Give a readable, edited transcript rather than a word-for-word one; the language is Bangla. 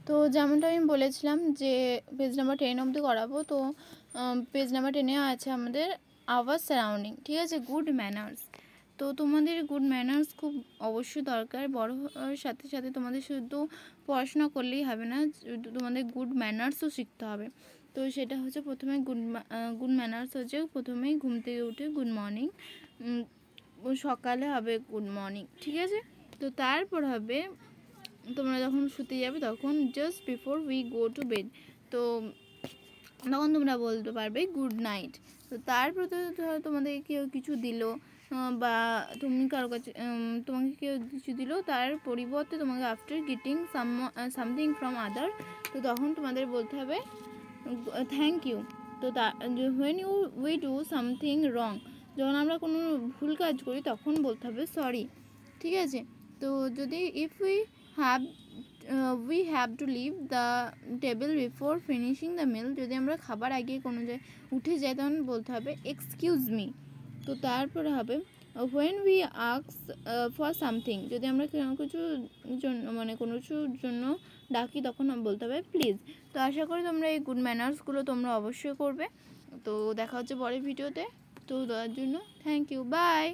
তো যেমনটা আমি বলেছিলাম যে পেজ নাম্বার 10 অবধি করাবো। তো পেজ নাম্বার 10-এ আছে আমাদের আওয়ার সারাউন্ডিং, ঠিক আছে, গুড ম্যানার্স। তো তোমাদের গুড ম্যানার্স খুব অবশ্যই দরকার। বড় হওয়ার সাথে সাথে তোমাদের শুধু পড়াশোনা করলেই হবে না, তোমাদের গুড ম্যানার্সও শিখতে হবে। তো সেটা হচ্ছে প্রথমে গুড ম্যানার্স হচ্ছে প্রথমেই ঘুম থেকে উঠে গুড মর্নিং, সকালে হবে গুড মর্নিং, ঠিক আছে। তো তারপর হবে তোমরা যখন শুতে যাবে তখন just before we go to bed, তো তখন তোমরা বলতে পারবে গুড নাইট। তো তারপর তো ধরো তোমাদের কেউ কিছু দিল বা তুমি কারো কাছে তোমাকে কেউ কিছু দিল, তার পরিবর্তে তোমাকে after getting something from other, তো তখন তোমাদের বলতে হবে থ্যাংক ইউ। তো when you we do something wrong, যখন আমরা কোনো ভুল কাজ করি তখন বলতে হবে সরি, ঠিক আছে। তো যদি if we have to leave the table before finishing the meal, যদি আমরা খাবার আগে কোনো জায়গায় উঠে যাই তখন বলতে হবে এক্সকিউজ মি। তো তারপরে হবে when we ask for something, যদি আমরা কিছুর জন্য কোনো কিছুর জন্য ডাকি তখন বলতে হবে প্লিজ। তো আশা করি তোমরা এই গুড ম্যানার্সগুলো তোমরা অবশ্যই করবে। তো দেখা হচ্ছে পরের ভিডিওতে। তো দেওয়ার জন্য থ্যাংক ইউ, বাই।